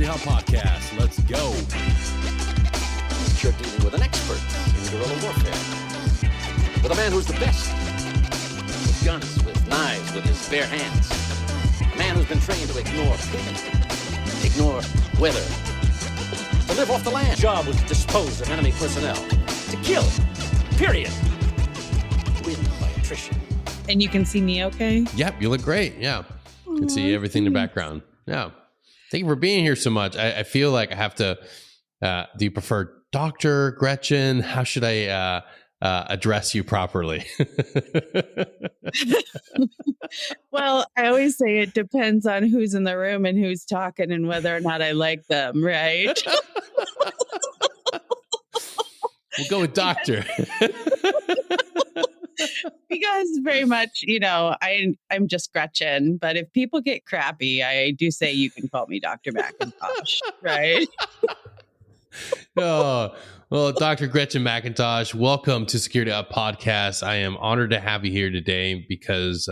Security Hub Podcast. Let's go. You're dealing with an expert in guerrilla warfare. With a man who's the best. With guns, with knives, with his bare hands. A man who's been trained to ignore pain, ignore weather, to live off the land. His job was to dispose of enemy personnel. To kill. Period. Win by attrition. And you can see me okay? Yep, you look great. Yeah. You can see everything in the background. Yeah. Thank you for being here so much. I feel like I have to, do you prefer Dr. Gretchen? How should I address you properly? Well, I always say it depends on who's in the room and who's talking and whether or not I like them, right? We'll go with doctor. Because very much, I'm just Gretchen. But if people get crappy, I do say you can call me Dr. McIntosh, right? Oh, well, Dr. Gretchen McIntosh, welcome to Security Hub Podcast. I am honored to have you here today because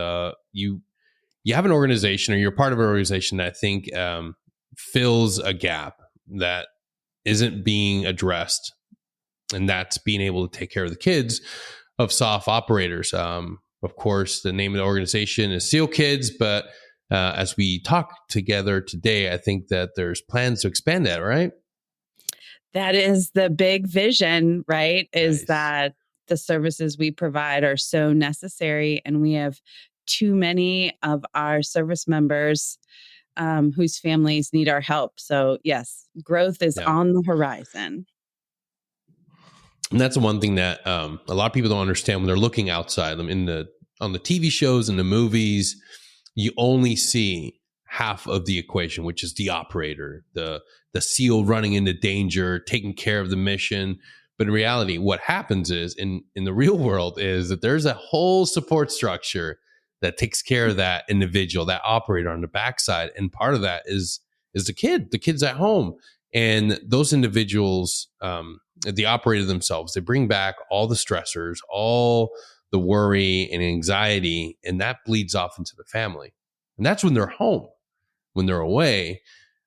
you have an organization, or you're part of an organization that I think fills a gap that isn't being addressed, and that's being able to take care of the kids of SOF operators. Of course, the name of the organization is SEALKIDS, but as we talk together today, I think that there's plans to expand that, right? That is the big vision, right? Is Nice. that the services we provide are so necessary, and we have too many of our service members whose families need our help. So yes, growth is Yeah. on the horizon. And that's the one thing that a lot of people don't understand when they're looking outside them on the TV shows and the movies. You only see half of the equation, which is the operator, the SEAL running into danger, taking care of the mission. But in reality, what happens is in the real world is that there's a whole support structure that takes care of that individual, that operator on the backside. And part of that is the kids at home. And those individuals, the operator themselves, they bring back all the stressors, all the worry and anxiety, and that bleeds off into the family. And that's when they're home. When they're away,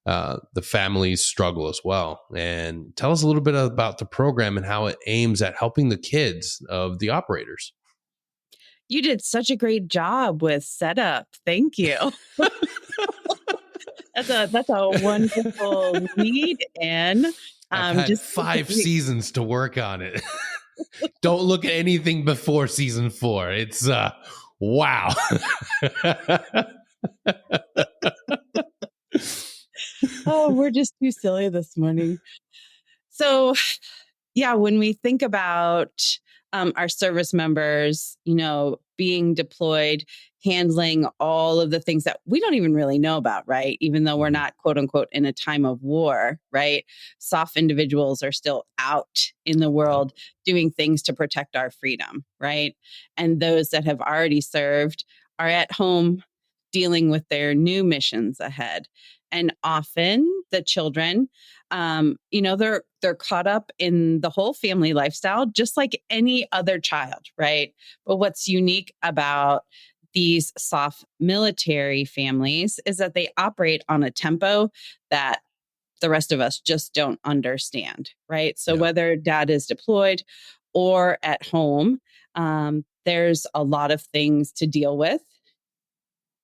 the families struggle as well. And tell us a little bit about the program and how it aims at helping the kids of the operators. You did such a great job with setup. Thank you. That's a wonderful lead in. I've had 5 seasons to work on it. Don't look at anything before season 4. It's wow. Oh, we're just too silly this morning. So, yeah, when we think about our service members, being deployed, handling all of the things that we don't even really know about, right? Even though we're not, quote unquote, in a time of war, right? SOF individuals are still out in the world doing things to protect our freedom, right? And those that have already served are at home dealing with their new missions ahead. And often the children, they're caught up in the whole family lifestyle, just like any other child, right? But what's unique about these SOF military families is that they operate on a tempo that the rest of us just don't understand, right? So whether dad is deployed or at home, there's a lot of things to deal with,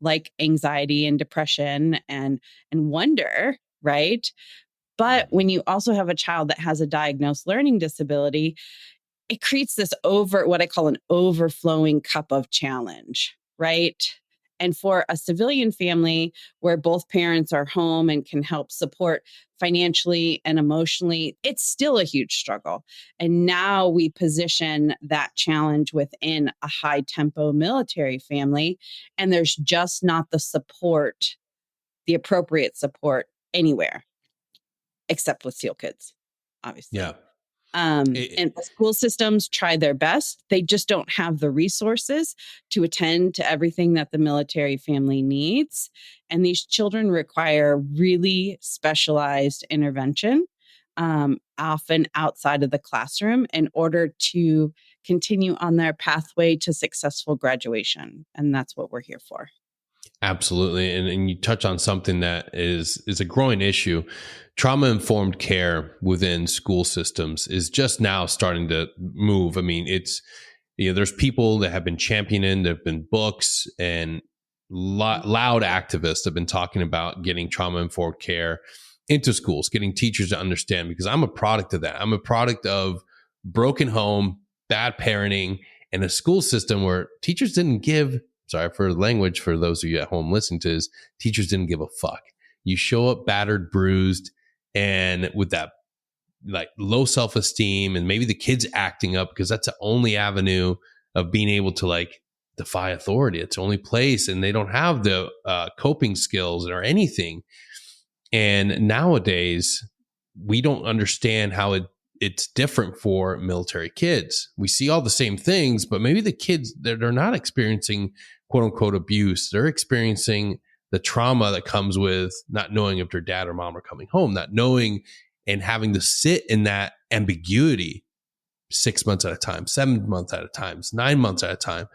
like anxiety and depression and wonder, right? But when you also have a child that has a diagnosed learning disability, it creates this what I call an overflowing cup of challenge, right? And for a civilian family where both parents are home and can help support financially and emotionally, it's still a huge struggle. And now we position that challenge within a high tempo military family, and there's just not the appropriate support anywhere, except with SEALKIDS, obviously. Yeah. And the school systems try their best. They just don't have the resources to attend to everything that the military family needs. And these children require really specialized intervention, often outside of the classroom, in order to continue on their pathway to successful graduation. And that's what we're here for. Absolutely. And you touch on something that is a growing issue. Trauma informed care within school systems is just now starting to move. I mean, there's people that have been championing, there have been books and loud activists have been talking about getting trauma informed care into schools, getting teachers to understand, because I'm a product of that. I'm a product of broken home, bad parenting, and a school system where teachers didn't give, sorry for the language for those of you at home listening to this, teachers didn't give a fuck. You show up battered, bruised, and with that like low self-esteem, and maybe the kids acting up because that's the only avenue of being able to like defy authority. It's the only place, and they don't have the coping skills or anything. And nowadays, we don't understand how it's different for military kids. We see all the same things, but maybe the kids, they're not experiencing quote unquote abuse. They're experiencing the trauma that comes with not knowing if their dad or mom are coming home, not knowing and having to sit in that ambiguity 6 months at a time, 7 months at a time, 9 months at a time.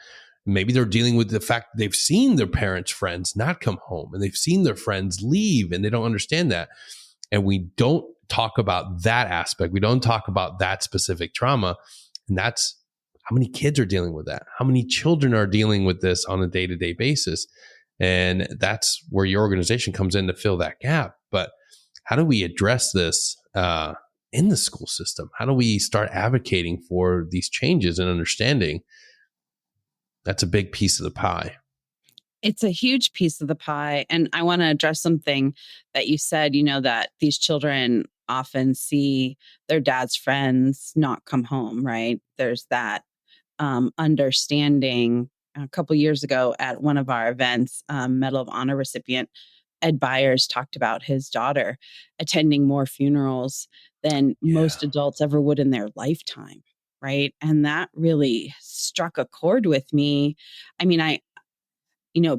Maybe they're dealing with the fact that they've seen their parents' friends not come home, and they've seen their friends leave, and they don't understand that. And we don't talk about that aspect. We don't talk about that specific trauma. And that's how many kids are dealing with that. How many children are dealing with this on a day-to-day basis. And that's where your organization comes in to fill that gap. But how do we address this in the school system? How do we start advocating for these changes and understanding? That's a big piece of the pie. It's a huge piece of the pie. And I want to address something that you said, that these children often see their dad's friends not come home, right? There's that understanding. A couple years ago at one of our events, Medal of Honor recipient Ed Byers talked about his daughter attending more funerals than most adults ever would in their lifetime, right? And that really struck a chord with me. I mean,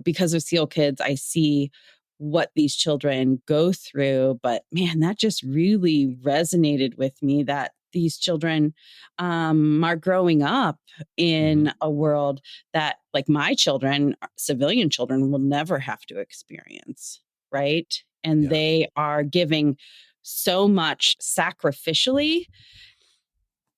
because of SEAL Kids, I see what these children go through, but man, that just really resonated with me that these children are growing up in a world that, like my children, civilian children, will never have to experience, right? And they are giving so much sacrificially.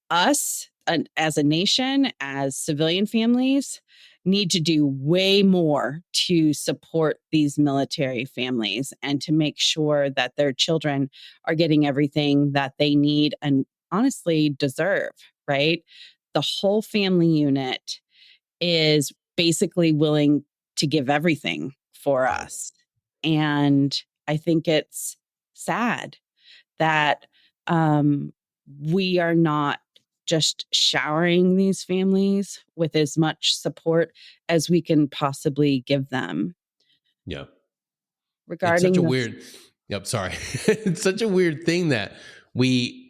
Us, as a nation, as civilian families, need to do way more to support these military families and to make sure that their children are getting everything that they need and honestly deserve, right? The whole family unit is basically willing to give everything for us. And I think it's sad that we are not just showering these families with as much support as we can possibly give them. Yeah. Regarding it's such a weird, sorry. It's such a weird thing that we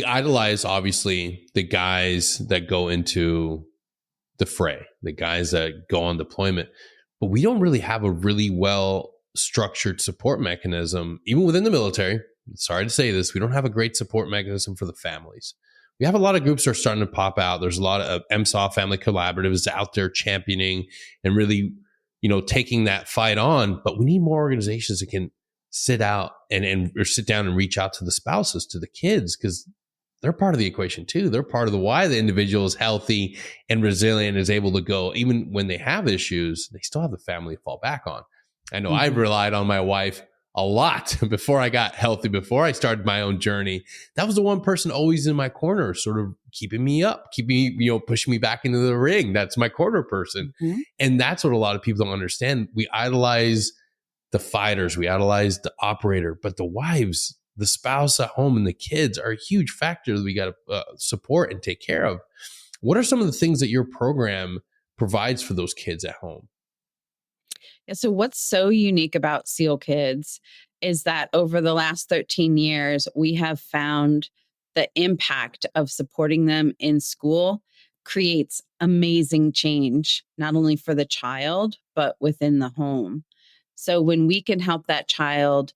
idolize, obviously, the guys that go into the fray, the guys that go on deployment, but we don't really have a really well structured support mechanism, even within the military. Sorry to say this, we don't have a great support mechanism for the families. We have a lot of groups that are starting to pop out. There's a lot of MSOF family collaboratives out there championing and really, taking that fight on. But we need more organizations that can sit out and or sit down and reach out to the spouses, to the kids, because they're part of the equation too. They're part of the why the individual is healthy and resilient, is able to go, even when they have issues, they still have the family to fall back on. I know I've relied on my wife a lot before I got healthy, before I started my own journey. That was the one person always in my corner, sort of keeping me up, keeping me, pushing me back into the ring. That's my corner person. And that's what a lot of people don't understand. We idolize the fighters, we idolize the operator, but the wives, the spouse at home, and the kids are a huge factor that we got to support and take care of. What are some of the things that your program provides for those kids at home? Yeah, so what's so unique about SEAL Kids is that over the last 13 years, we have found the impact of supporting them in school creates amazing change, not only for the child, but within the home. So when we can help that child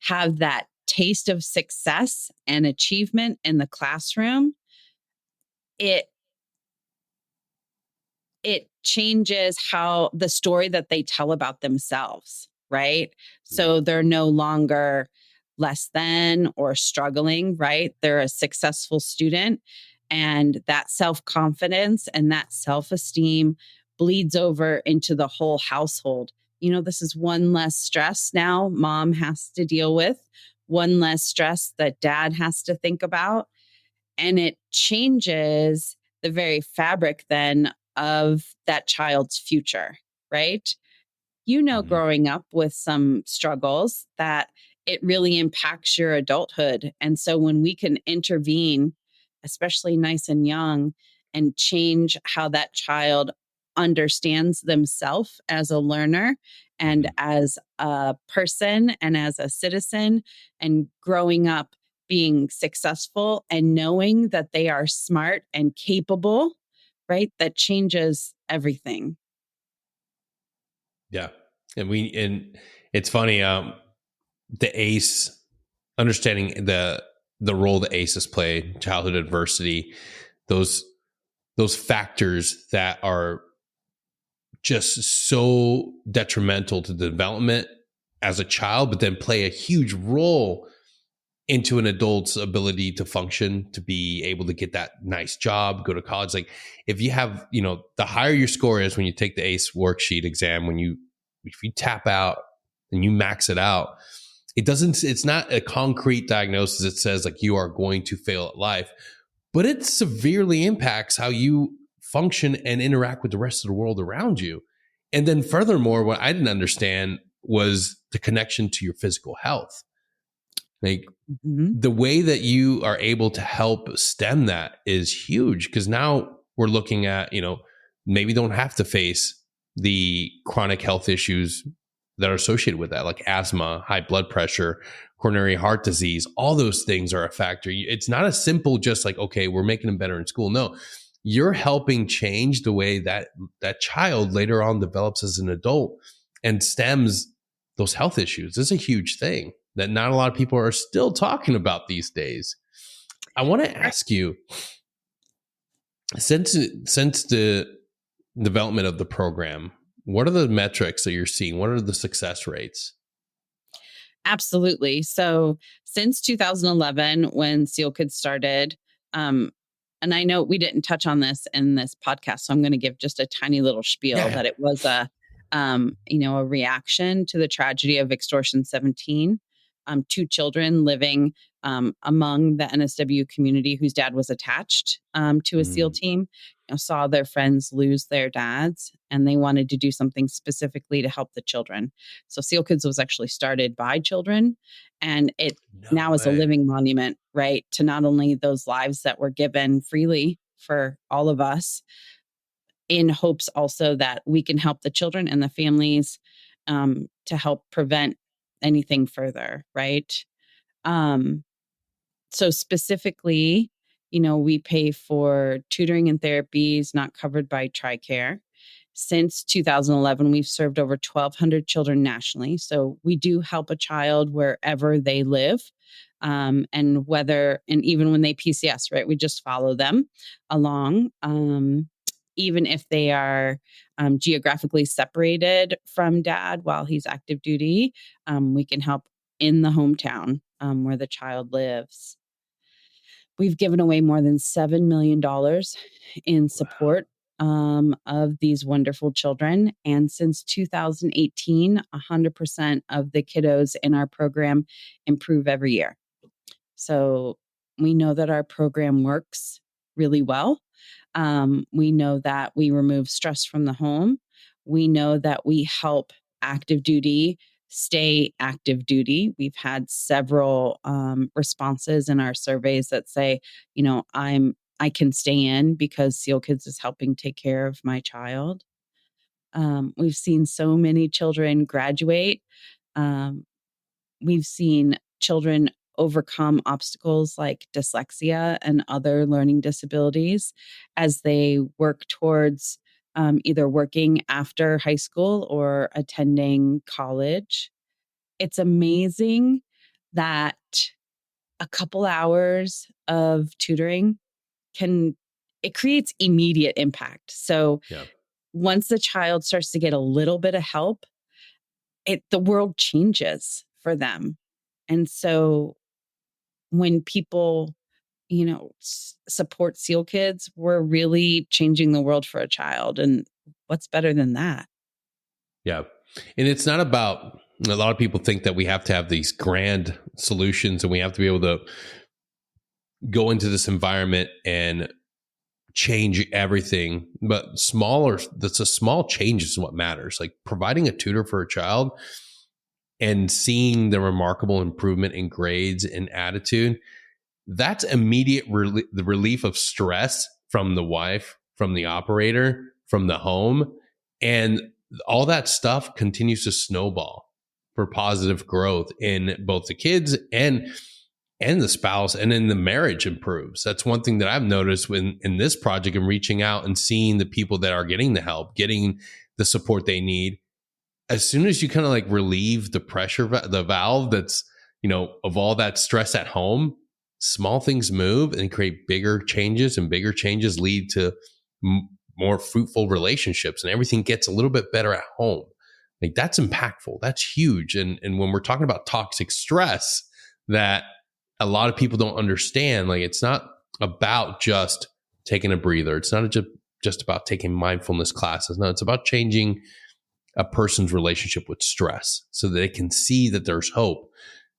have that taste of success and achievement in the classroom, it it changes how the story that they tell about themselves, right? So they're no longer less than or struggling, right? They're a successful student. And that self-confidence and that self-esteem bleeds over into the whole household. This is one less stress now mom has to deal with, one less stress that dad has to think about. And it changes the very fabric then of that child's future, right? Mhm. Growing up with some struggles, that it really impacts your adulthood. And so when we can intervene, especially nice and young, and change how that child understands themselves as a learner and Mhm. as a person and as a citizen, and growing up being successful and knowing that they are smart and capable, right? That changes everything. Yeah. And it's funny, the ACE, understanding the role the ACEs play, childhood adversity, those those factors that are just so detrimental to the development as a child, but then play a huge role into an adult's ability to function, to be able to get that nice job, go to college. Like if you have, the higher your score is when you take the ACE worksheet exam, if you tap out and you max it out, it's not a concrete diagnosis that says like you are going to fail at life, but it severely impacts how you function and interact with the rest of the world around you. And then furthermore, what I didn't understand was the connection to your physical health. Like Mhm. the way that you are able to help stem that is huge, because now we're looking at, maybe don't have to face the chronic health issues that are associated with that, like asthma, high blood pressure, coronary heart disease. All those things are a factor. It's not a simple just like, okay, we're making them better in school. No, you're helping change the way that child later on develops as an adult and stems those health issues. This is a huge thing that not a lot of people are still talking about these days. I want to ask you, since the development of the program, what are the metrics that you're seeing? What are the success rates? Absolutely. So since 2011, when SEAL Kids started, um, and I know we didn't touch on this in this podcast, so I'm going to give just a tiny little spiel Yeah. that it was a reaction to the tragedy of Extortion 17. Two children living among the NSW community whose dad was attached to a SEAL Mm. team, saw their friends lose their dads, and they wanted to do something specifically to help the children. So SEAL Kids was actually started by children, and it No now is a way. living monument, right, to not only those lives that were given freely for all of us, in hopes also that we can help the children and the families to help prevent anything further, right? Um, so specifically, we pay for tutoring and therapies not covered by TRICARE. Since 2011, we've served over 1,200 children nationally. So we do help a child wherever they live. And even when they PCS, right, we just follow them along. Even if they are geographically separated from dad while he's active duty, we can help in the hometown where the child lives. We've given away more than $7 million in Wow. support of these wonderful children. And since 2018, 100% of the kiddos in our program improve every year. So we know that our program works really well. We know that we remove stress from the home. We know that we help active duty stay active duty. We've had several responses in our surveys that say, I can stay in because SEAL Kids is helping take care of my child. We've seen so many children graduate. Um, we've seen children overcome obstacles like dyslexia and other learning disabilities as they work towards either working after high school or attending college. It's amazing that a couple hours of tutoring can it creates immediate impact. So Yeah. once the child starts to get a little bit of help, the world changes for them. And so when people, support SEAL Kids, we're really changing the world for a child. And what's better than that? Yeah. And it's not about, a lot of people think that we have to have these grand solutions and we have to be able to go into this environment and change everything. But that's a small change is what matters. Like providing a tutor for a child and seeing the remarkable improvement in grades and attitude, that's immediate the relief of stress from the wife, from the operator, from the home. And all that stuff continues to snowball for positive growth in both the kids and the spouse, and then the marriage improves. That's one thing that I've noticed in this project and reaching out and seeing the people that are getting the help, getting the support they need. As soon as you kind of like relieve the pressure, the valve that's, of all that stress at home, small things move and create bigger changes, and bigger changes lead to more fruitful relationships, and everything gets a little bit better at home. Like that's impactful. That's huge. And when we're talking about toxic stress, that a lot of people don't understand, like it's not about just taking a breather. It's not just about taking mindfulness classes. No, it's about changing a person's relationship with stress so that they can see that there's hope.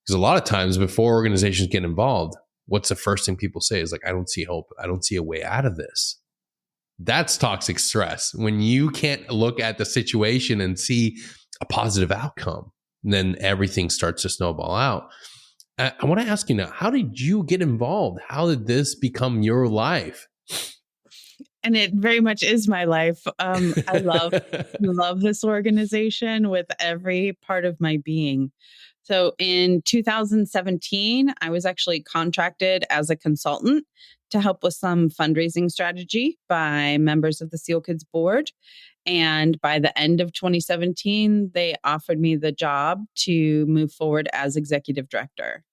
Because a lot of times before organizations get involved, what's the first thing people say is like, I don't see hope. I don't see a way out of this. That's toxic stress. When you can't look at the situation and see a positive outcome, then everything starts to snowball out. I want to ask you now, how did you get involved? How did this become your life? And it very much is my life. I love this organization with every part of my being. So in 2017, I was actually contracted as a consultant to help with some fundraising strategy by members of the SEAL Kids board. And by the end of 2017, they offered me the job to move forward as executive director.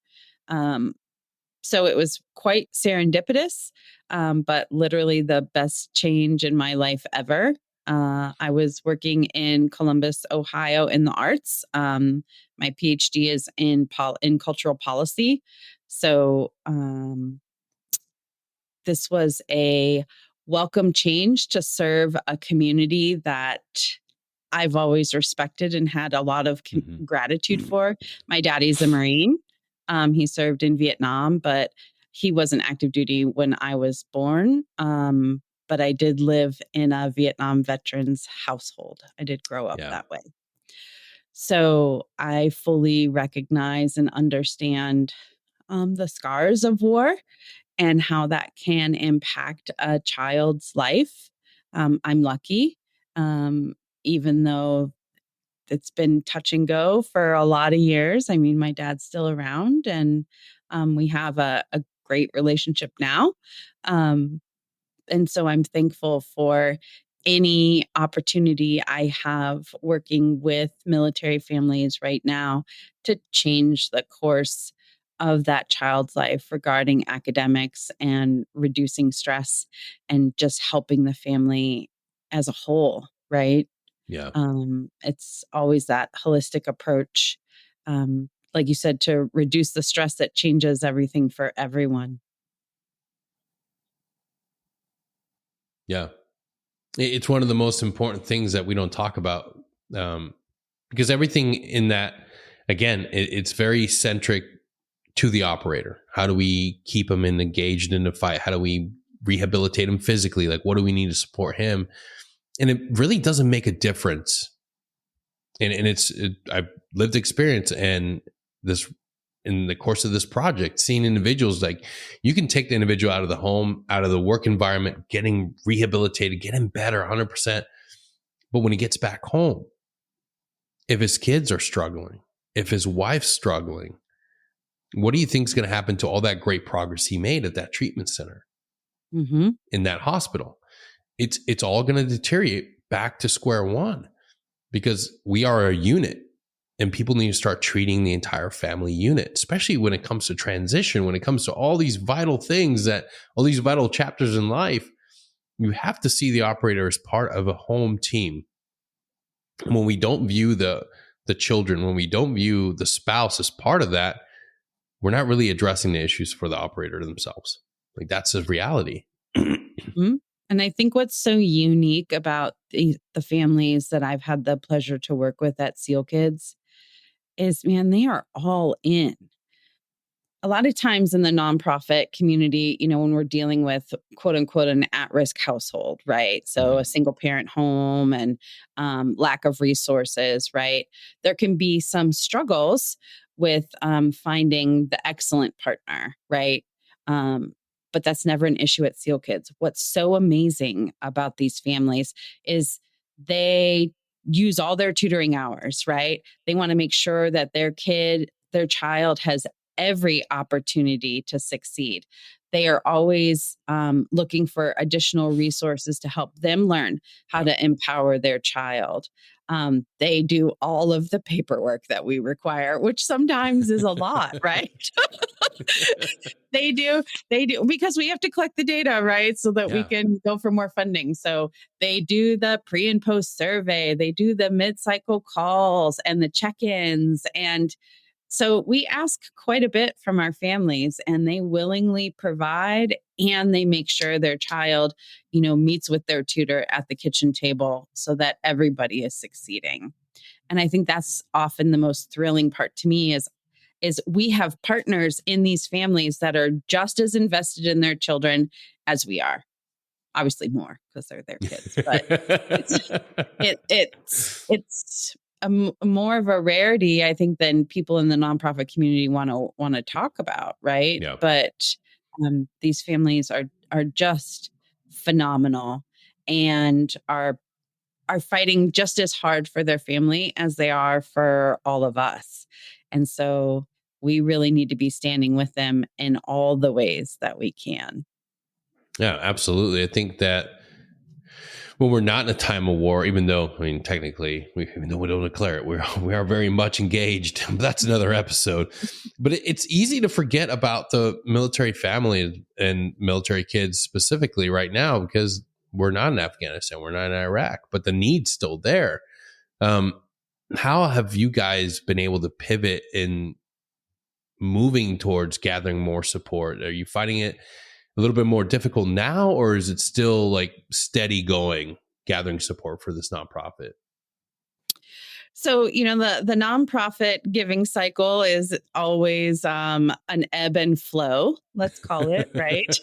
So it was quite serendipitous, but literally the best change in my life ever. I was working in Columbus, Ohio in the arts. My PhD is in cultural policy. So this was a welcome change to serve a community that I've always respected and had a lot of gratitude for. My daddy's a Marine. He served in Vietnam, but he wasn't active duty when I was born. But I did live in a Vietnam veterans household. I did grow up that way. So I fully recognize and understand the scars of war and how that can impact a child's life. I'm lucky, even though it's been touch and go for a lot of years. I mean, my dad's still around, and we have a great relationship now. And so I'm thankful for any opportunity I have working with military families right now to change the course of that child's life regarding academics and reducing stress and just helping the family as a whole, right? Yeah. It's always that holistic approach, like you said, to reduce the stress that changes everything for everyone. Yeah. It's one of the most important things that we don't talk about, because everything in that, again, it's very centric to the operator. How do we keep them engaged in the fight? How do we rehabilitate him physically? Like, what do we need to support him? And it really doesn't make a difference. And I've lived experience and this in the course of this project, seeing individuals, like you can take the individual out of the home, out of the work environment, getting rehabilitated, getting better 100%. But when he gets back home, if his kids are struggling, if his wife's struggling, what do you think is going to happen to all that great progress he made at that treatment center, in that hospital? It's all going to deteriorate back to square one, because we are a unit and people need to start treating the entire family unit, especially when it comes to transition, when it comes to all these vital things, all these vital chapters in life. you have to see the operator as part of a home team. When we don't view the children, when we don't view the spouse as part of that, we're not really addressing the issues for the operator themselves. Like, that's a reality. Mhm. And I think what's so unique about the families that I've had the pleasure to work with at SEALKIDS is, man, they are all in. A lot of times in the nonprofit community, when we're dealing with quote unquote an at-risk household, right? So a single parent home and lack of resources, right? There can be some struggles with finding the excellent partner, right? Um, but that's never an issue at SEALKIDS. What's so amazing about these families is they use all their tutoring hours, right? They want to make sure that their child has every opportunity to succeed. They are always looking for additional resources to help them learn how to empower their child. They do all of the paperwork that we require, which sometimes is a lot, right? They do, because we have to collect the data, right? So that we Yeah. can go for more funding. So they do the pre and post survey, they do the mid-cycle calls and the check-ins. And so we ask quite a bit from our families, and they willingly provide, and they make sure their child, meets with their tutor at the kitchen table so that everybody is succeeding. And I think that's often the most thrilling part to me is we have partners in these families that are just as invested in their children as we are. Obviously more because they're their kids, but it's it's more of a rarity, I think, than people in the nonprofit community want to talk about, right? Yeah. But these families are just phenomenal and are fighting just as hard for their family as they are for all of us. And so we really need to be standing with them in all the ways that we can. Yeah, absolutely. I think that when we're not in a time of war, even though, I mean, technically, even though we don't declare it, we are very much engaged. That's another episode. But it's easy to forget about the military family and military kids specifically right now because we're not in Afghanistan, we're not in Iraq, but the need's still there. How have you guys been able to pivot in moving towards gathering more support? Are you finding it a little bit more difficult now, or is it still like steady going, gathering support for this nonprofit? So, the nonprofit giving cycle is always an ebb and flow, let's call it, right?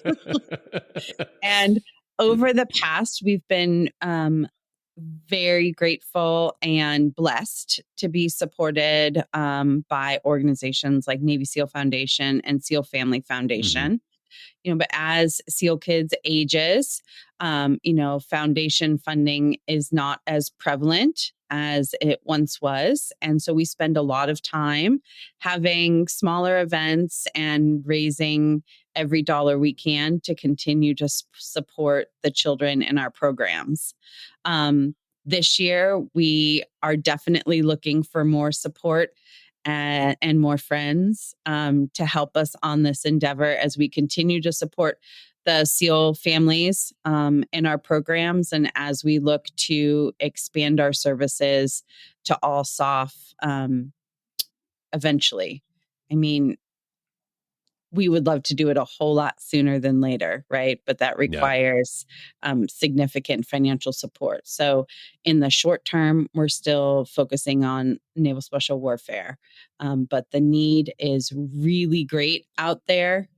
And over the past, we've been very grateful and blessed to be supported by organizations like Navy SEAL Foundation and SEAL Family Mhm. Foundation. But as SEALKIDS ages, foundation funding is not as prevalent as it once was. And so we spend a lot of time having smaller events and raising every dollar we can to continue to support the children in our programs. This year, we are definitely looking for more support and more friends to help us on this endeavor as we continue to support the SEAL families in our programs and as we look to expand our services to all SOF eventually. I mean, we would love to do it a whole lot sooner than later, right? But that Yeah. requires significant financial support. So, in the short term, we're still focusing on Naval Special Warfare, but the need is really great out there.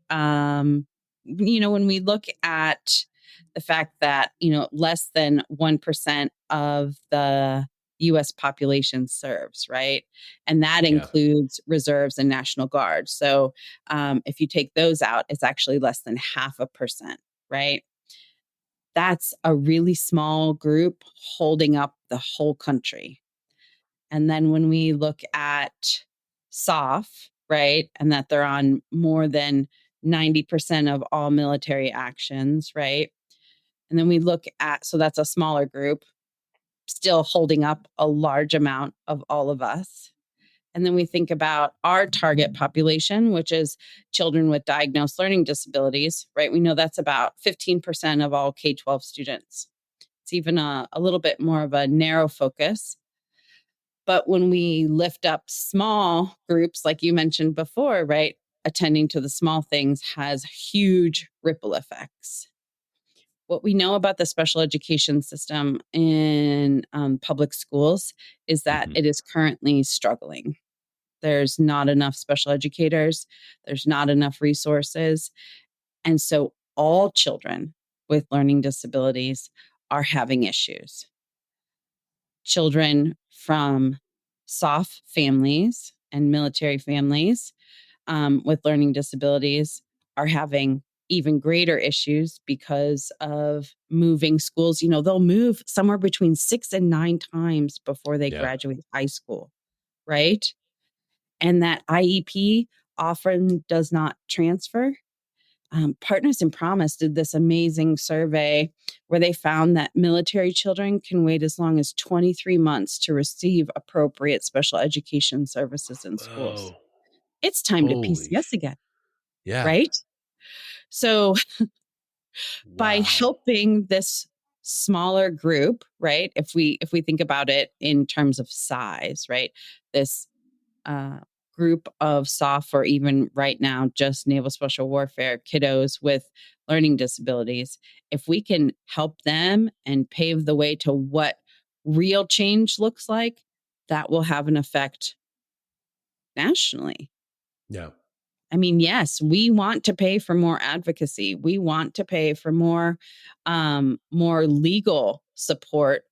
When we look at the fact that less than 1% of the U.S. population serves, right? And that Yeah. includes reserves and National Guard. So if you take those out, it's actually less than 0.5%, right? That's a really small group holding up the whole country. And then when we look at SOF, right, and that they're on more than 90% of all military actions, right? And then we look at, so that's a smaller group, still holding up a large amount of all of us. And then we think about our target population, which is children with diagnosed learning disabilities, right? We know that's about 15% of all K-12 students. It's even a little bit more of a narrow focus. But when we lift up small groups, like you mentioned before, right? Attending to the small things has huge ripple effects. What we know about the special education system in public schools is that it is currently struggling. There's not enough special educators, there's not enough resources. And so all children with learning disabilities are having issues. Children from SOF families and military families with learning disabilities are having even greater issues because of moving schools. You know, they'll move somewhere between 6 and 9 times before they graduate high school, right? And that IEP often does not transfer. Partners in Promise did this amazing survey where they found that military children can wait as long as 23 months to receive appropriate special education services in schools. Whoa. It's time to Holy PCS again, Yeah. right? So by Wow. helping this smaller group, right? If we think about it in terms of size, right? This group of SOF, or even right now, just Naval Special Warfare kiddos with learning disabilities, if we can help them and pave the way to what real change looks like, that will have an effect nationally. Yeah. I mean, yes, we want to pay for more advocacy. We want to pay for more legal support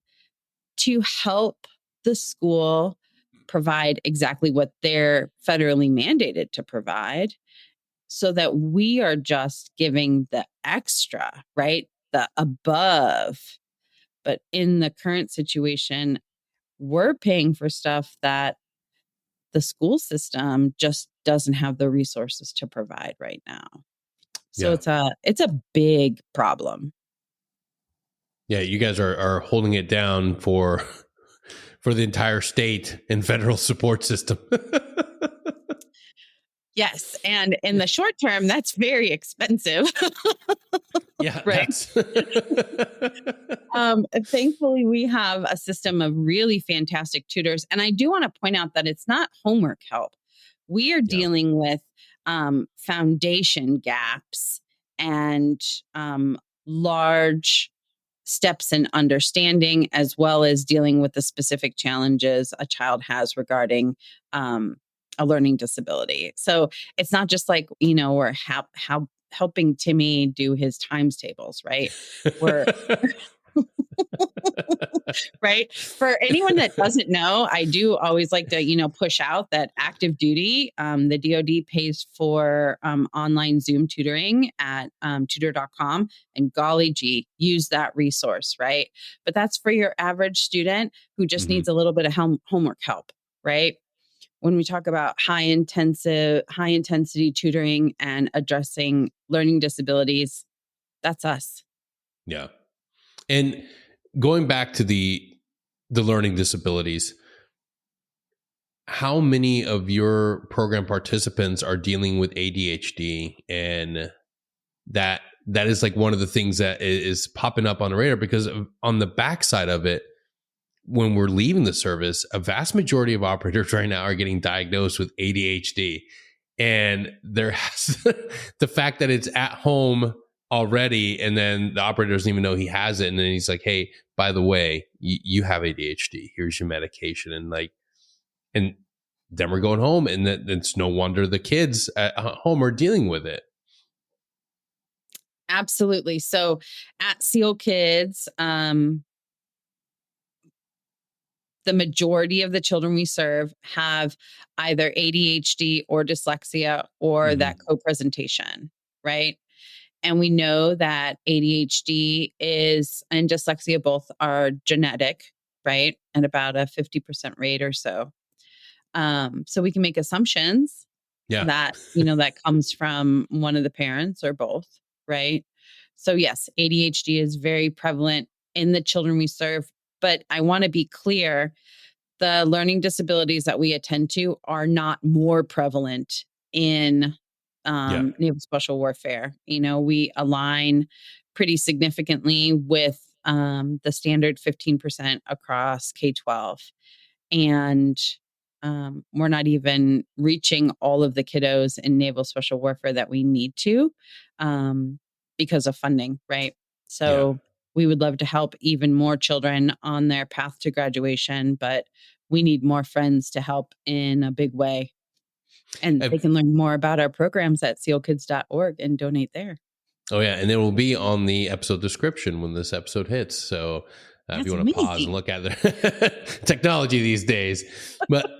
to help the school provide exactly what they're federally mandated to provide, so that we are just giving the extra, right? The above. But in the current situation, we're paying for stuff that the school system just doesn't have the resources to provide right now. So Yeah. it's a big problem. Yeah. You guys are holding it down for the entire state and federal support system. Yes, and in the short term, that's very expensive. Yeah. Right. Thankfully, we have a system of really fantastic tutors. And I do want to point out that it's not homework help. We are dealing with foundation gaps and large steps in understanding, as well as dealing with the specific challenges a child has regarding a learning disability. So it's not just like, you know, we're helping Timmy do his times tables, right? We're right. For anyone that doesn't know, I do always like to, you know, push out that active duty, the DoD pays for online Zoom tutoring at tutor.com, and golly gee, use that resource, right? But that's for your average student who just needs a little bit of homework help, right? When we talk about high intensity tutoring and addressing learning disabilities, that's us. Yeah. And going back to the learning disabilities, how many of your program participants are dealing with ADHD? And that is like one of the things that is popping up on the radar, because on the backside of it, when we're leaving the service, a vast majority of operators right now are getting diagnosed with ADHD. And there has the fact that it's at home already, and then the operator doesn't even know he has it. And then he's like, hey, by the way, you have ADHD. Here's your medication. And then we're going home, and it's no wonder the kids at home are dealing with it. Absolutely. So at SEALKIDS, the majority of the children we serve have either ADHD or dyslexia or that co-presentation, right? And we know that ADHD and dyslexia both are genetic, right? At about a 50% rate or so. So we can make assumptions that, you know, that comes from one of the parents or both, right? So yes, ADHD is very prevalent in the children we serve. But I want to be clear, the learning disabilities that we attend to are not more prevalent in Naval Special Warfare. We align pretty significantly with the standard 15% across K-12. And we're not even reaching all of the kiddos in Naval Special Warfare that we need to because of funding, right? So we would love to help even more children on their path to graduation, but we need more friends to help in a big way. And they can learn more about our programs at SEALKIDS.org and donate there. Oh, yeah. And it will be on the episode description when this episode hits. So if you want to pause and look at the technology these days. But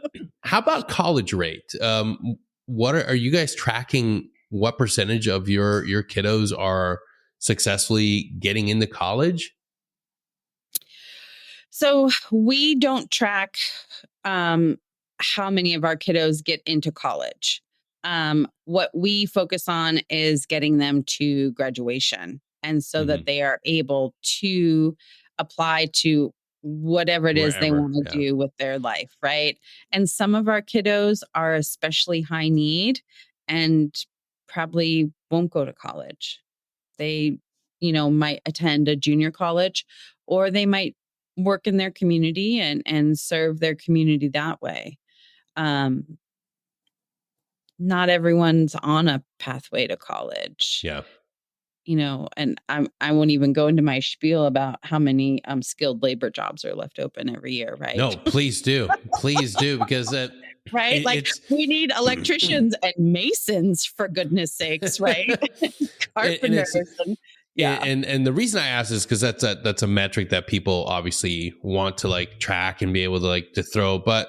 how about college rate? What are you guys tracking? What percentage of your kiddos are successfully getting into college? So we don't track how many of our kiddos get into college. What we focus on is getting them to graduation, and so that they are able to apply to whatever it is they want to do with their life, right? And some of our kiddos are especially high need and probably won't go to college. They, might attend a junior college, or they might work in their community and serve their community that way. Not everyone's on a pathway to college. Yeah. And I won't even go into my spiel about how many skilled labor jobs are left open every year, right? No, please do. Please do, because right? We need electricians and masons, for goodness sakes, right? Carpenters. And the reason I ask is because that's a metric that people obviously want to track and be able to throw, but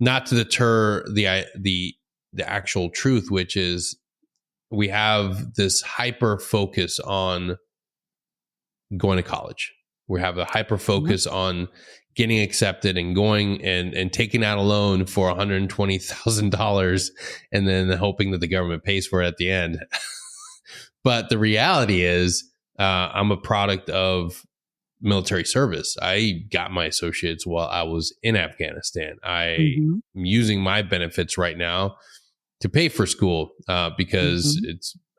not to deter the actual truth, which is we have this hyper focus on going to college. We have a hyper focus on getting accepted and going and taking out a loan for $120,000 and then hoping that the government pays for it at the end. But the reality is, I'm a product of military service. I got my associates while I was in Afghanistan. I'm using my benefits right now to pay for school because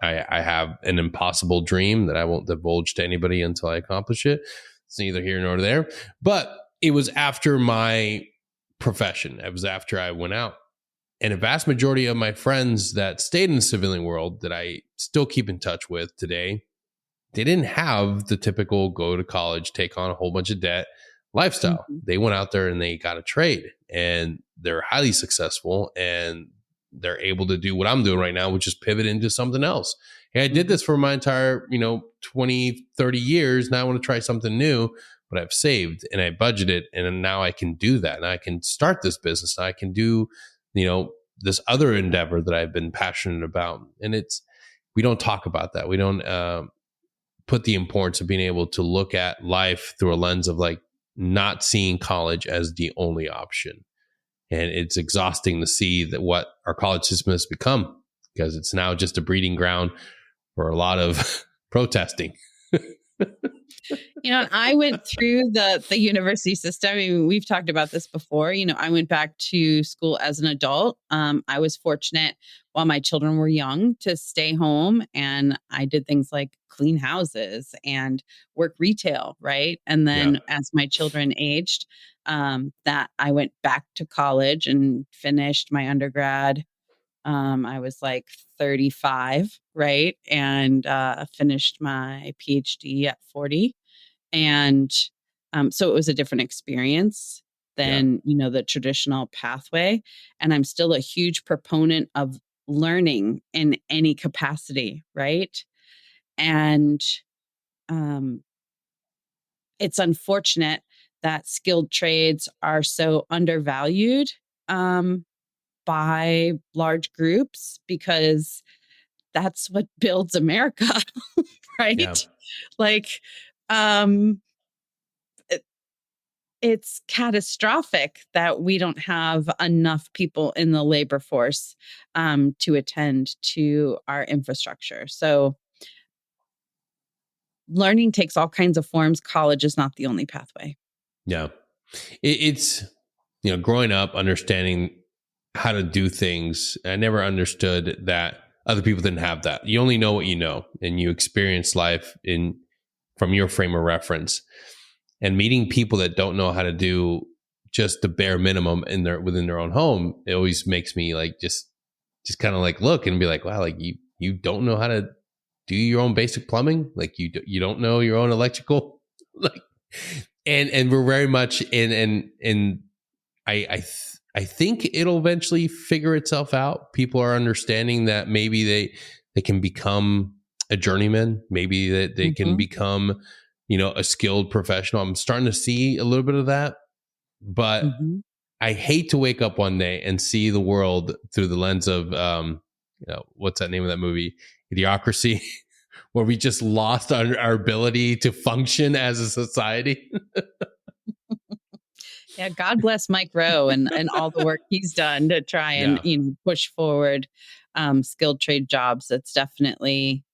I have an impossible dream that I won't divulge to anybody until I accomplish it. It's neither here nor there. But it was after my profession. It was after I went out. And a vast majority of my friends that stayed in the civilian world that I still keep in touch with today, they didn't have the typical go to college, take on a whole bunch of debt lifestyle. They went out there and they got a trade, and they're highly successful, and they're able to do what I'm doing right now, which is pivot into something else. Hey, I did this for my entire, 20, 30 years. Now I want to try something new, but I've saved and I budgeted, and now I can do that. And I can start this business. And I can do, this other endeavor that I've been passionate about. And we don't talk about that. We don't put the importance of being able to look at life through a lens of not seeing college as the only option. And it's exhausting to see that what our college system has become, because it's now just a breeding ground for a lot of protesting. I went through the university system. I mean, we've talked about this before. I went back to school as an adult. I was fortunate while my children were young to stay home, and I did things like clean houses and work retail, right? And then as my children aged, that I went back to college and finished my undergrad. I was 35, right? And finished my PhD at 40. And so it was a different experience than, the traditional pathway. And I'm still a huge proponent of learning in any capacity, right? And it's unfortunate that skilled trades are so undervalued by large groups, because that's what builds America, right? It's catastrophic that we don't have enough people in the labor force to attend to our infrastructure. So learning takes all kinds of forms. College is not the only pathway. Yeah. It's growing up, understanding how to do things, I never understood that other people didn't have that. You only know what you know, and you experience life from your frame of reference. And meeting people that don't know how to do just the bare minimum within their own home, it always makes me like just kind of like look and be like, wow, like you don't know how to do your own basic plumbing, like you don't know your own electrical, like, and we're very much in I think it'll eventually figure itself out. People are understanding that maybe they can become a journeyman, maybe that they can become, a skilled professional. I'm starting to see a little bit of that, but I hate to wake up one day and see the world through the lens of, what's that name of that movie? Idiocracy, where we just lost our ability to function as a society. Yeah, God bless Mike Rowe and all the work he's done to try and push forward skilled trade jobs. That's definitely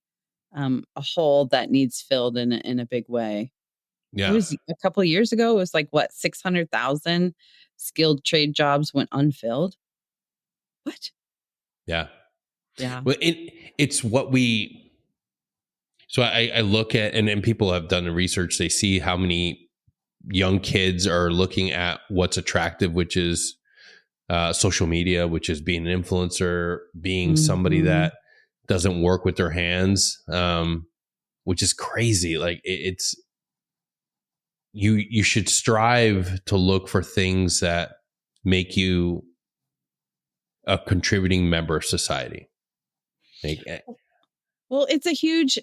a hole that needs filled in a big way. Yeah, It was a couple of years ago. It was like 600,000 skilled trade jobs went unfilled. What? Yeah. Yeah. Well, it's what we. So I look at and people have done the research. They see how many young kids are looking at what's attractive, which is social media, which is being an influencer, being somebody that doesn't work with their hands, which is crazy. Like it's you should strive to look for things that make you a contributing member of society. Well, it's a huge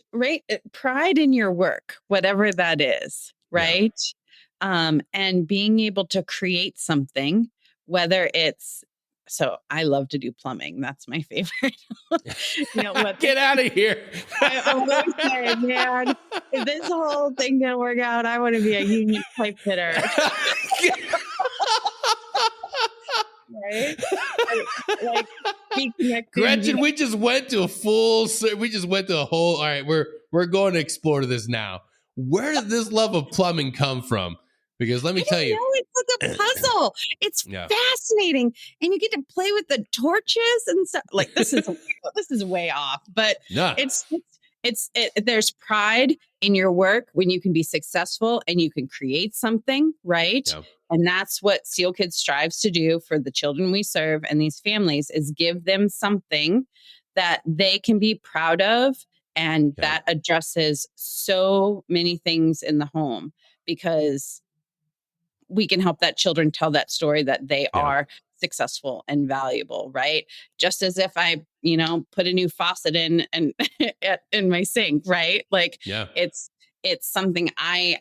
pride in your work, whatever that is, right? And being able to create something, whether it's, so I love to do plumbing. That's my favorite. Get out of here. I'm always saying, man, if this whole thing didn't work out, I want to be a union pipe fitter. Right? Like be connected. Gretchen, we just went to a whole, all right, we're going to explore this now. Where did this love of plumbing come from? Because let me tell you, it's like a puzzle. It's fascinating, and you get to play with the torches and stuff. Like this is way off, but there's pride in your work when you can be successful and you can create something, right? Yeah. And that's what SEAL Kids strives to do for the children we serve and these families, is give them something that they can be proud of, and that addresses so many things in the home, because we can help that children tell that story that they are successful and valuable, right? Just as if I, put a new faucet in and in my sink, right? Like it's something I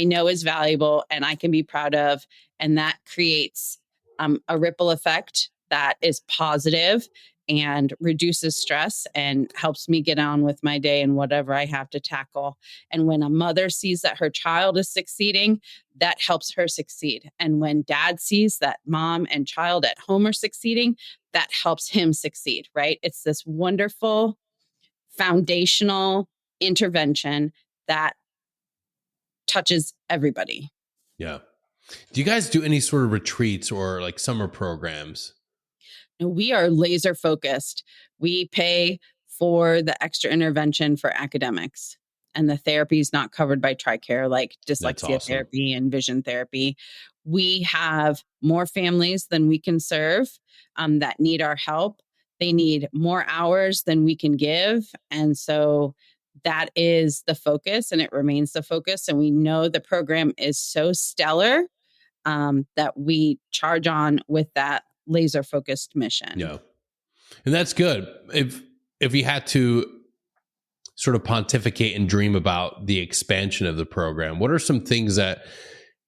know is valuable and I can be proud of, and that creates a ripple effect that is positive and reduces stress and helps me get on with my day and whatever I have to tackle. And when a mother sees that her child is succeeding, that helps her succeed. And when dad sees that mom and child at home are succeeding, that helps him succeed, right? It's this wonderful foundational intervention that touches everybody. Yeah. Do you guys do any sort of retreats or like summer programs? We are laser focused. We pay for the extra intervention for academics, and the therapy is not covered by TRICARE, like dyslexia therapy and vision therapy. We have more families than we can serve that need our help. They need more hours than we can give. And so that is the focus, and it remains the focus. And we know the program is so stellar that we charge on with that laser focused mission. Yeah. And that's good. If you had to sort of pontificate and dream about the expansion of the program, what are some things that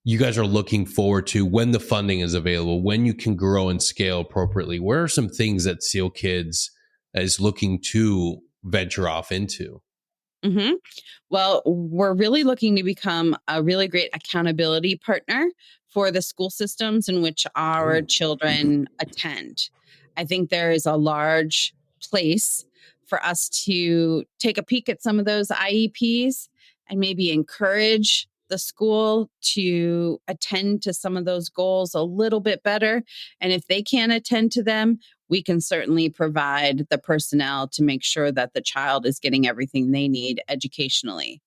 you guys are looking forward to when the funding is available, when you can grow and scale appropriately? What are some things that SEAL Kids is looking to venture off into? Well, we're really looking to become a really great accountability partner for the school systems in which our children attend. I think there is a large place for us to take a peek at some of those IEPs and maybe encourage the school to attend to some of those goals a little bit better. And if they can't attend to them, we can certainly provide the personnel to make sure that the child is getting everything they need educationally.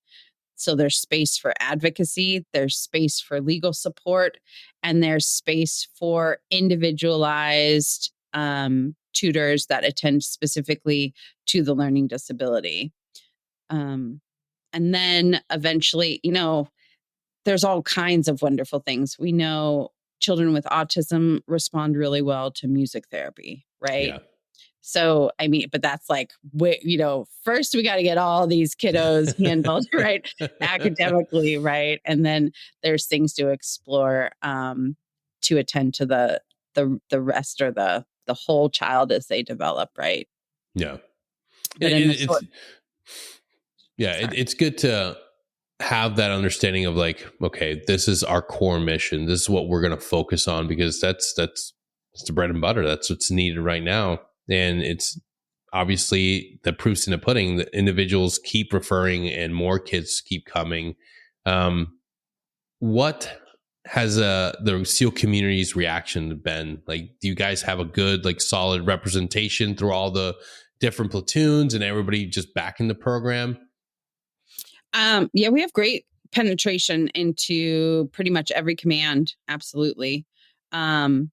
So there's space for advocacy, there's space for legal support, and there's space for individualized tutors that attend specifically to the learning disability. And then eventually, there's all kinds of wonderful things. We know children with autism respond really well to music therapy, right? Yeah. So, I mean, but that's like, first we got to get all these kiddos handled, right? Academically, right? And then there's things to explore to attend to the rest or the whole child as they develop, right? Yeah. But It's good to have that understanding of like, okay, this is our core mission. This is what we're going to focus on, because that's the bread and butter. That's what's needed right now. And it's obviously the proof's in the pudding that individuals keep referring and more kids keep coming. What has the SEAL community's reaction been? Like, do you guys have a good, like, solid representation through all the different platoons and everybody just backing the program? Yeah, we have great penetration into pretty much every command. Absolutely. And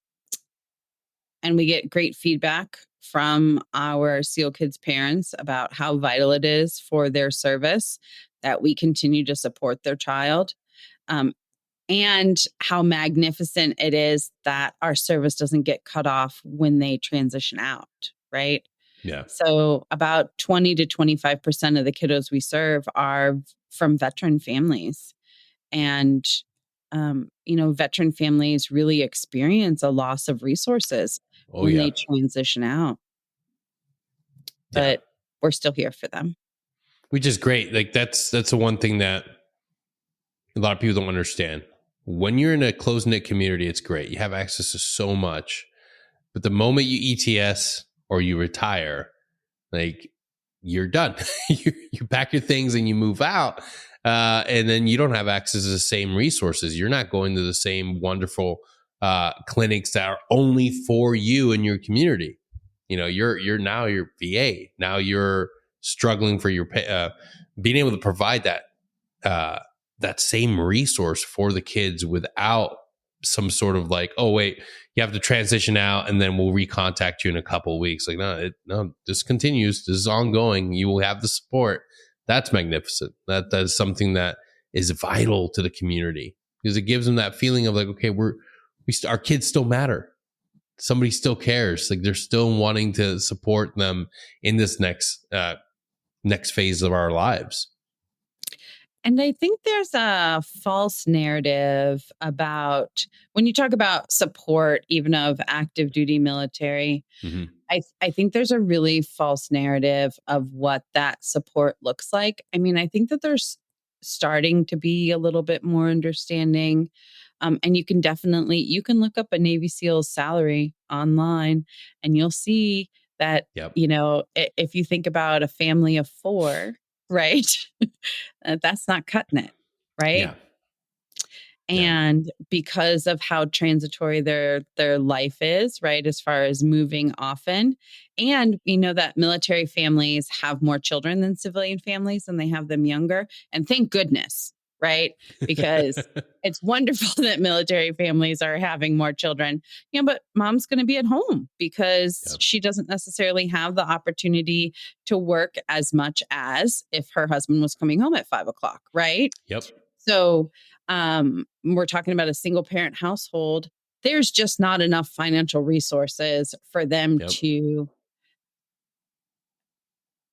we get great feedback from our SEAL Kids parents about how vital it is for their service that we continue to support their child. And how magnificent it is that our service doesn't get cut off when they transition out, right? Yeah. So about 20 to 25% of the kiddos we serve are from veteran families. And, veteran families really experience a loss of resources when they transition out. But we're still here for them. Which is great. Like, that's the one thing that a lot of people don't understand. When you're in a close-knit community, it's great. You have access to so much. But the moment you ETS or you retire, like, you're done. You pack your things and you move out. And then you don't have access to the same resources. You're not going to the same wonderful clinics that are only for you and your community. You're now your VA. Now you're struggling for your being able to provide that same resource for the kids without some sort of like, oh wait, you have to transition out and then we'll recontact you in a couple of weeks. Like, no, this continues. This is ongoing. You will have the support. That's magnificent. That is something that is vital to the community, because it gives them that feeling of like, okay, our kids still matter. Somebody still cares. Like, they're still wanting to support them in this next phase of our lives. And I think there's a false narrative about when you talk about support, even of active duty military. Mm-hmm. I think there's a really false narrative of what that support looks like. I mean, I think that there's starting to be a little bit more understanding. And you can look up a Navy SEAL's salary online and you'll see that, if you think about a family of 4, right? That's not cutting it, right? Yeah. And because of how transitory their life is, right, as far as moving often, and that military families have more children than civilian families, and they have them younger, and thank goodness, right? Because it's wonderful that military families are having more children, but mom's going to be at home because she doesn't necessarily have the opportunity to work as much as if her husband was coming home at 5 o'clock, right? Yep. So we're talking about a single parent household. There's just not enough financial resources for them to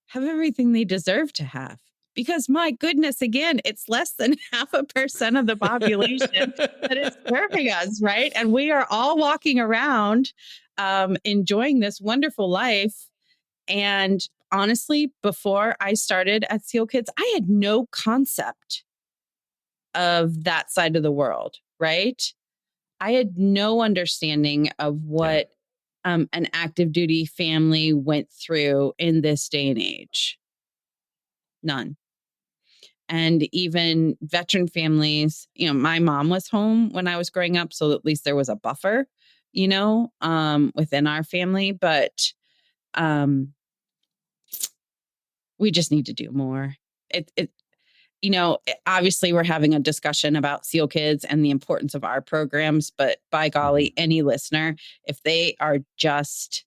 have everything they deserve to have. Because my goodness, again, it's less than 0.5% of the population that is serving us, right? And we are all walking around enjoying this wonderful life. And honestly, before I started at SEAL Kids, I had no concept of that side of the world, right? I had no understanding of what an active duty family went through in this day and age. None. And even veteran families, my mom was home when I was growing up, so at least there was a buffer, within our family. But we just need to do more. Obviously we're having a discussion about SEAL Kids and the importance of our programs, but by golly, any listener, if they are just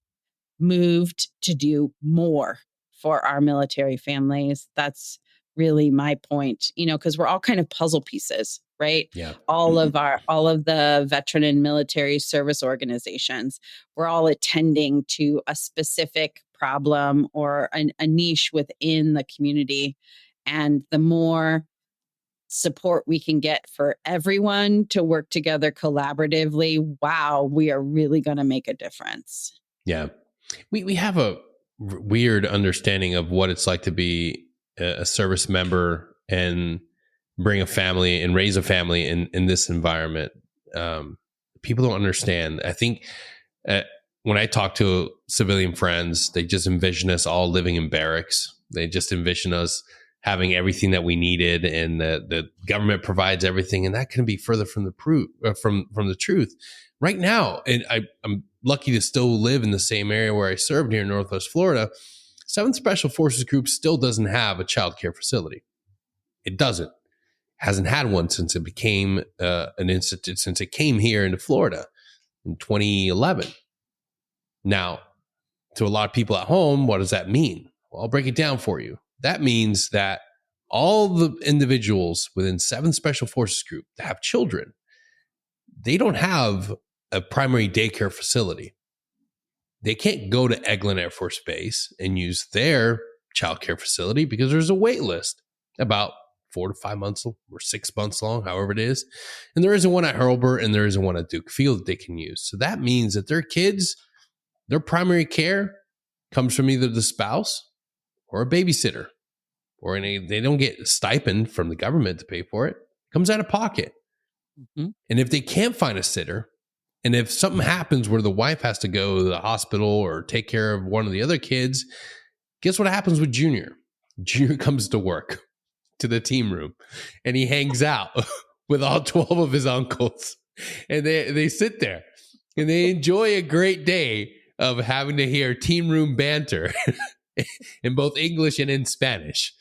moved to do more for our military families, that's really my point, because we're all kind of puzzle pieces, right? Yeah. All of the veteran and military service organizations, we're all attending to a specific problem or a niche within the community. And the more support we can get for everyone to work together collaboratively, wow, we are really going to make a difference. Yeah. We have a weird understanding of what it's like to be a service member and bring a family and raise a family in this environment. People don't understand. I think when I talk to civilian friends, they just envision us all living in barracks. They just envision us having everything that we needed, and the government provides everything, and that can be further from the truth. Right now, and I'm lucky to still live in the same area where I served here in Northwest Florida. 7th Special Forces Group still doesn't have a child care facility. It doesn't. Hasn't had one since it became an institute, since it came here into Florida in 2011. Now, to a lot of people at home, what does that mean? Well, I'll break it down for you. That means that all the individuals within 7th Special Forces Group that have children, they don't have a primary daycare facility. They can't go to Eglin Air Force Base and use their childcare facility because there's a wait list about 4 to 5 months or 6 months long, however it is. And there isn't one at Hurlburt and there isn't one at Duke Field that they can use. So that means that their kids, their primary care comes from either the spouse or a babysitter, or they don't get a stipend from the government to pay for it. It comes out of pocket. Mm-hmm. And if they can't find a sitter, and if something happens where the wife has to go to the hospital or take care of one of the other kids, guess what happens with Junior? Junior comes to work, to the team room, and he hangs out with all 12 of his uncles. And they sit there and they enjoy a great day of having to hear team room banter in both English and in Spanish.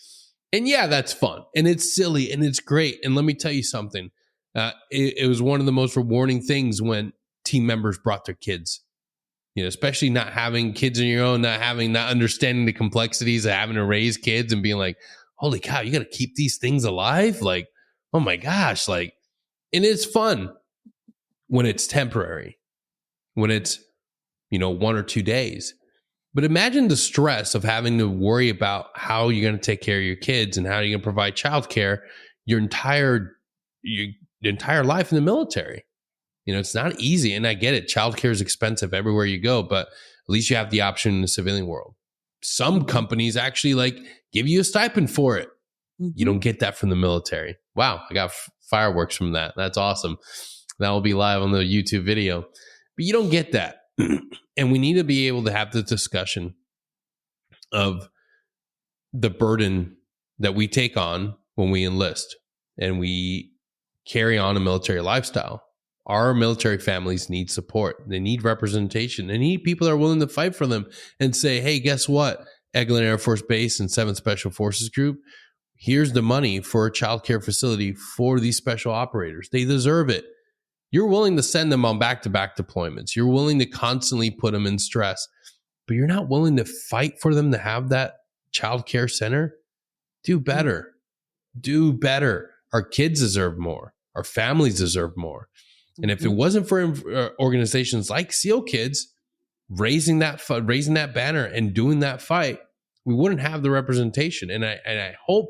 And yeah, that's fun. And it's silly and it's great. And let me tell you something. It was one of the most rewarding things when team members brought their kids, especially not having kids on your own, not understanding the complexities of having to raise kids and being like, holy cow, you got to keep these things alive. Like, oh my gosh. Like, and it's fun when it's temporary, when it's, 1 or 2 days. But imagine the stress of having to worry about how you're going to take care of your kids and how you're going to provide childcare your entire life in the military. It's not easy. And I get it. Childcare is expensive everywhere you go, but at least you have the option in the civilian world. Some companies actually give you a stipend for it. Mm-hmm. You don't get that from the military. Wow. I got fireworks from that. That's awesome. That will be live on the YouTube video, but you don't get that. And we need to be able to have the discussion of the burden that we take on when we enlist and we carry on a military lifestyle. Our military families need support. They need representation. They need people that are willing to fight for them and say, hey, guess what? Eglin Air Force Base and 7th Special Forces Group, here's the money for a child care facility for these special operators. They deserve it. You're willing to send them on back-to-back deployments. You're willing to constantly put them in stress, but you're not willing to fight for them to have that child care center. Do better. Do better. Our kids deserve more. Our families deserve more. And if it wasn't for organizations like SEAL Kids raising that banner and doing that fight, we wouldn't have the representation. And I hope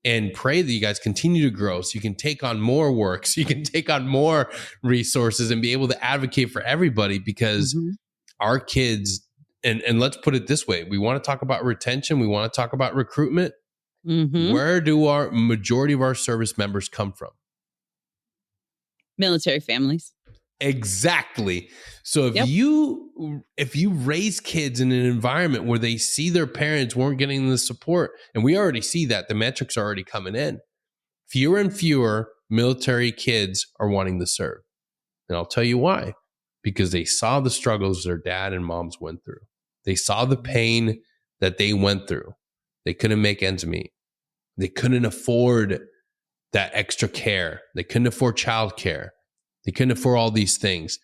and pray that you guys continue to grow so you can take on more work, so you can take on more resources and be able to advocate for everybody, because our kids, and let's put it this way, we want to talk about retention, we want to talk about recruitment. Where do our majority of our service members come from? Military families. Exactly. So Yep. if you raise kids in an environment where they see their parents weren't getting the support, and we already see that the metrics are already coming in, fewer and fewer military kids are wanting to serve. And I'll tell you why. Because they saw the struggles their dad and moms went through. They saw the pain that they went through. They couldn't make ends meet. They couldn't afford that extra care. They couldn't afford childcare. They couldn't afford all these things.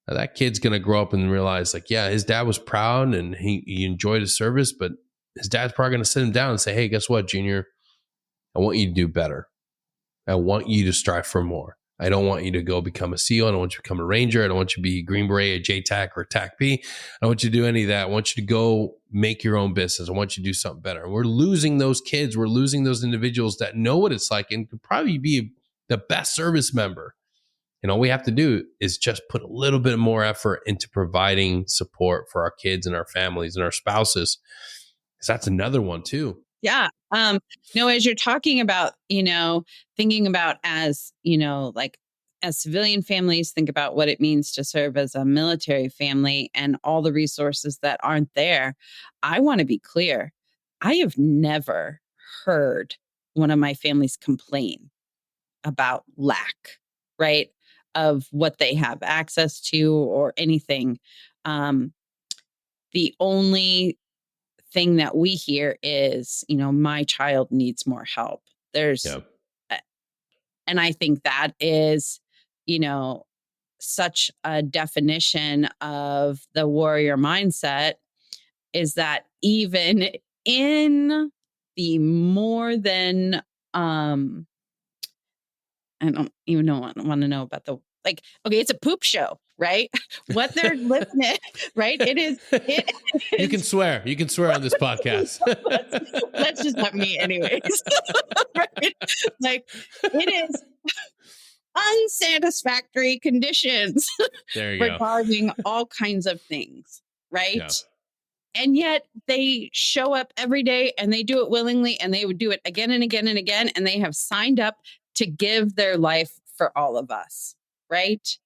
Now, that kid's going to grow up and realize, like, yeah, his dad was proud and he enjoyed his service, but his dad's probably going to sit him down and say, hey, guess what, Junior? I want you to do better. I want you to strive for more. I don't want you to go become a SEAL. I don't want you to become a Ranger. I don't want you to be a Green Beret, a JTAC, or a TAC-P. I don't want you to do any of that. I want you to go make your own business. I want you to do something better. And we're losing those kids. We're losing those individuals that know what it's like and could probably be the best service member. And all we have to do is just put a little bit more effort into providing support for our kids and our families and our spouses. Because that's another one too. Yeah. As you're talking about, thinking about as, like as civilian families, think about what it means to serve as a military family and all the resources that aren't there. I want to be clear. I have never heard one of my families complain about lack, right? Of what they have access to or anything. The only thing that we hear is, my child needs more help. Yeah. And I think that is, such a definition of the warrior mindset, is that even in the more than, I don't even want to know about the, like, okay, it's a poop show, right? What they're listening, right? It is. You can swear. You can swear on this podcast. let's just not me anyways. Right? Like, it is unsatisfactory conditions There you go. regarding all kinds of things, right? Yeah. And yet they show up every day and they do it willingly, and they would do it again and again and again. And they have signed up to give their life for all of us, right?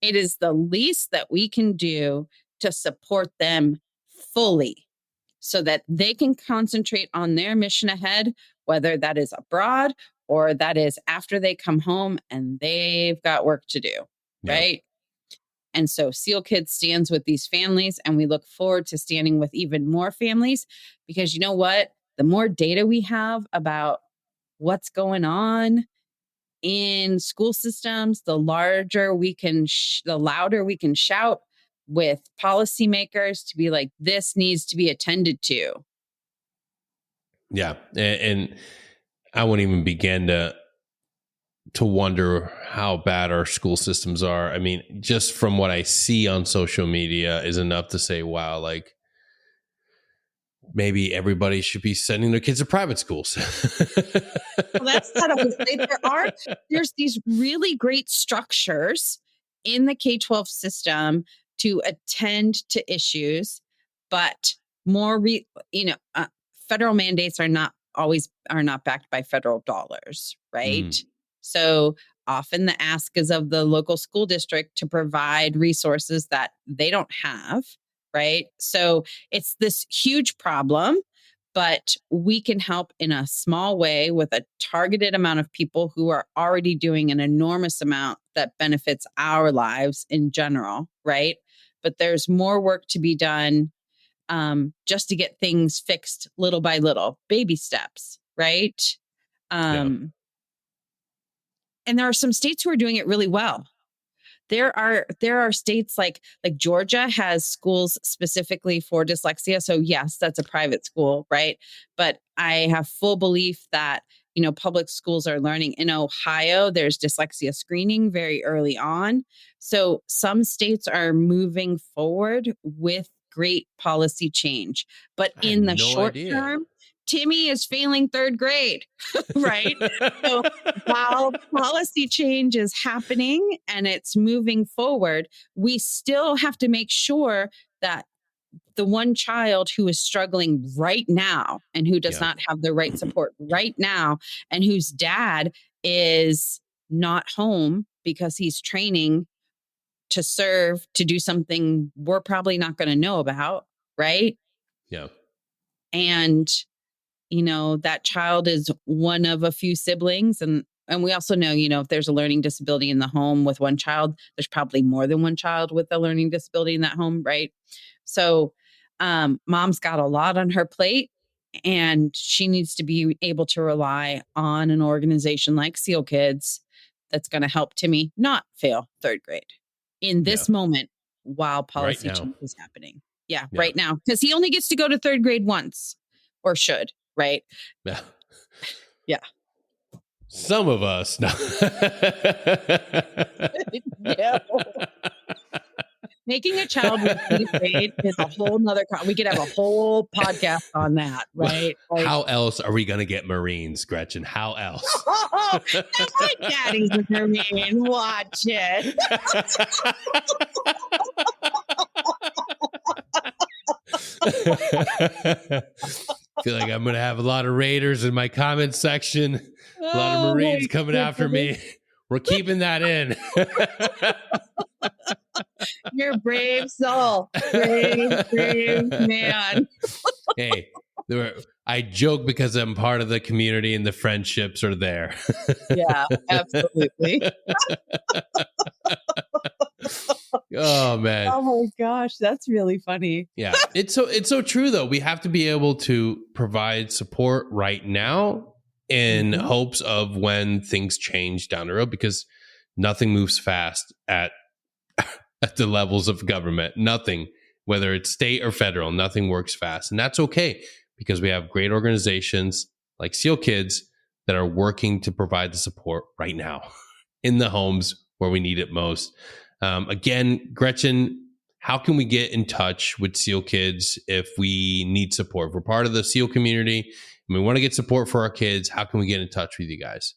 It is the least that we can do to support them fully so that they can concentrate on their mission ahead, whether that is abroad or that is after they come home and they've got work to do, right? And so SEAL Kids stands with these families, and we look forward to standing with even more families, because you know what? The more data we have about what's going on in school systems, the louder we can shout with policymakers to be like, this needs to be attended to. Yeah. And I wouldn't even begin to wonder how bad our school systems are. I mean, just from what I see on social media is enough to say, wow, like maybe everybody should be sending their kids to private schools. Well, that's not always right. There's these really great structures in the K-12 system to attend to issues, but federal mandates are not backed by federal dollars, right? So often the ask is of the local school district to provide resources that they don't have, right? So it's this huge problem, but we can help in a small way with a targeted amount of people who are already doing an enormous amount that benefits our lives in general, right? But there's more work to be done, just to get things fixed little by little, baby steps, right? And there are some states who are doing it really well. There are states like Georgia has schools specifically for dyslexia. So yes, that's a private school, right? But I have full belief that, public schools are learning. In Ohio, there's dyslexia screening very early on. So some states are moving forward with great policy change. But in the short term, Timmy is failing third grade, right? So while policy change is happening and it's moving forward, we still have to make sure that the one child who is struggling right now and who does not have the right support right now, and whose dad is not home because he's training to serve, to do something we're probably not going to know about, right? Yeah. And, that child is one of a few siblings. And we also know, if there's a learning disability in the home with one child, there's probably more than one child with a learning disability in that home, right? So mom's got a lot on her plate, and she needs to be able to rely on an organization like SEAL Kids that's going to help Timmy not fail third grade in this moment while policy change is happening. Yeah, right now. Because he only gets to go to third grade once, or should, right? Yeah. Yeah. Some of us. No. Yeah. Making a child repeat grade is a whole nother. We could have a whole podcast on that, right? Like, how else are we going to get Marines, Gretchen? How else? Oh, my daddy's a Marine. Watch it. I feel like I'm going to have a lot of Raiders in my comment section. A lot of Marines coming after me. We're keeping that in. You're a brave soul. Brave man. Hey, I joke because I'm part of the community and the friendships are there. Yeah, absolutely. Oh man. Oh my gosh, that's really funny. Yeah. It's so true though. We have to be able to provide support right now in hopes of when things change down the road, because nothing moves fast at the levels of government. Nothing, whether it's state or federal, nothing works fast. And that's okay, because we have great organizations like SEAL Kids that are working to provide the support right now in the homes where we need it most. Again, Gretchen, how can we get in touch with SEAL Kids if we need support? If we're part of the SEAL community and we want to get support for our kids, how can we get in touch with you guys?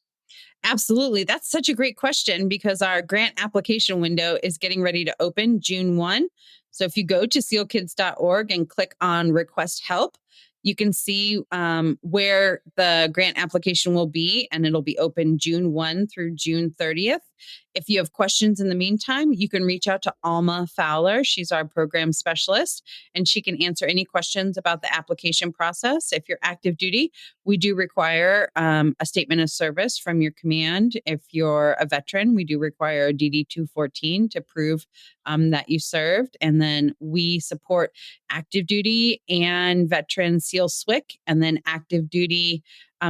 Absolutely. That's such a great question, because our grant application window is getting ready to open June 1. So if you go to sealkids.org and click on request help, you can see where the grant application will be, and it'll be open June 1 through June 30th. If you have questions in the meantime, you can reach out to Alma Fowler. She's our program specialist, and she can answer any questions about the application process. If you're active duty, we do require a statement of service from your command. If you're a veteran, we do require a DD-214 to prove that you served. And then we support active duty and veteran SEAL SWIC, and then active duty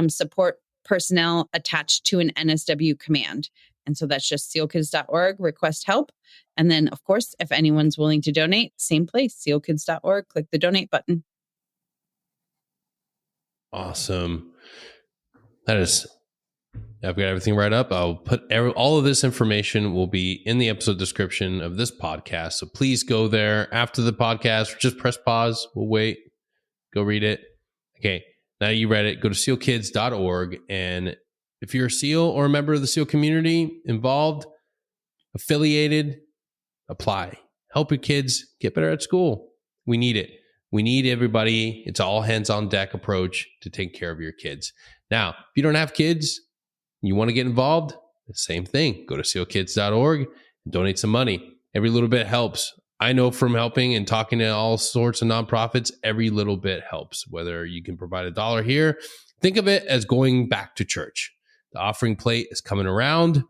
support personnel attached to an NSW command. And so that's just sealkids.org, request help. And then, of course, if anyone's willing to donate, same place, sealkids.org, click the donate button. Awesome. I've got everything right up. I'll put all of this information will be in the episode description of this podcast. So please go there after the podcast. Just press pause. We'll wait. Go read it. Okay. Now you read it. Go to sealkids.org. And if you're a SEAL or a member of the SEAL community, involved, affiliated, apply. Help your kids get better at school. We need it. We need everybody. It's all hands on deck approach to take care of your kids. Now, if you don't have kids, you want to get involved, the same thing. Go to sealkids.org and donate some money. Every little bit helps. I know from helping and talking to all sorts of nonprofits, every little bit helps. Whether you can provide $1 here, think of it as going back to church. The offering plate is coming around.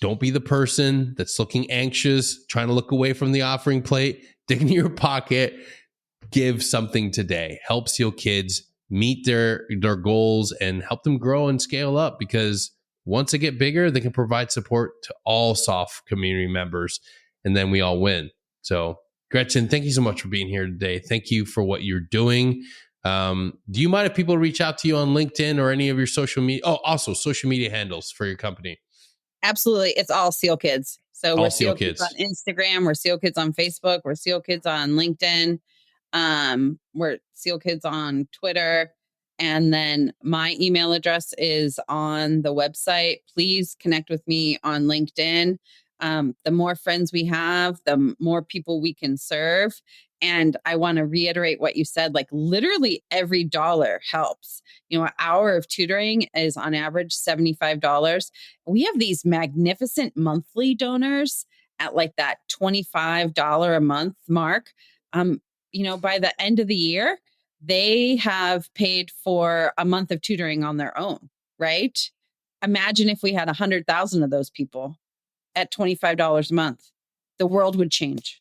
Don't be the person that's looking anxious, trying to look away from the offering plate. Dig into your pocket. Give something today. Help SEAL Kids meet their goals and help them grow and scale up, because once they get bigger, they can provide support to all SOF community members, and then we all win. So, Gretchen, thank you so much for being here today. Thank you for what you're doing. Do you mind if people reach out to you on LinkedIn or any of your social media? Oh, also social media handles for your company. Absolutely. It's all SEAL Kids. So all we're SEAL Kids on Instagram. We're SEAL Kids on Facebook. We're SEAL Kids on LinkedIn. We're SEAL Kids on Twitter. And then my email address is on the website. Please connect with me on LinkedIn. The more friends we have, the more people we can serve. And I want to reiterate what you said, like literally every dollar helps. An hour of tutoring is on average $75. We have these magnificent monthly donors at like that $25 a month mark, by the end of the year, they have paid for a month of tutoring on their own, right? Imagine if we had 100,000 of those people at $25 a month, the world would change.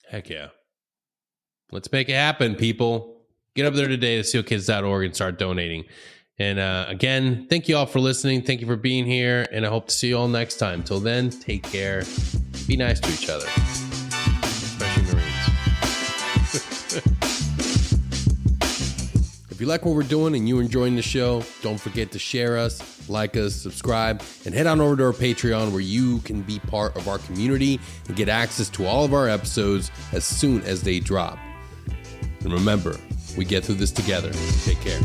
Heck yeah. Let's make it happen, people. Get up there today to SEALKIDS.org and start donating. And again, thank you all for listening. Thank you for being here. And I hope to see you all next time. Till then, take care. Be nice to each other, especially Marines. If you like what we're doing and you're enjoying the show, don't forget to share us, like us, subscribe, and head on over to our Patreon where you can be part of our community and get access to all of our episodes as soon as they drop. And remember, we get through this together. Take care.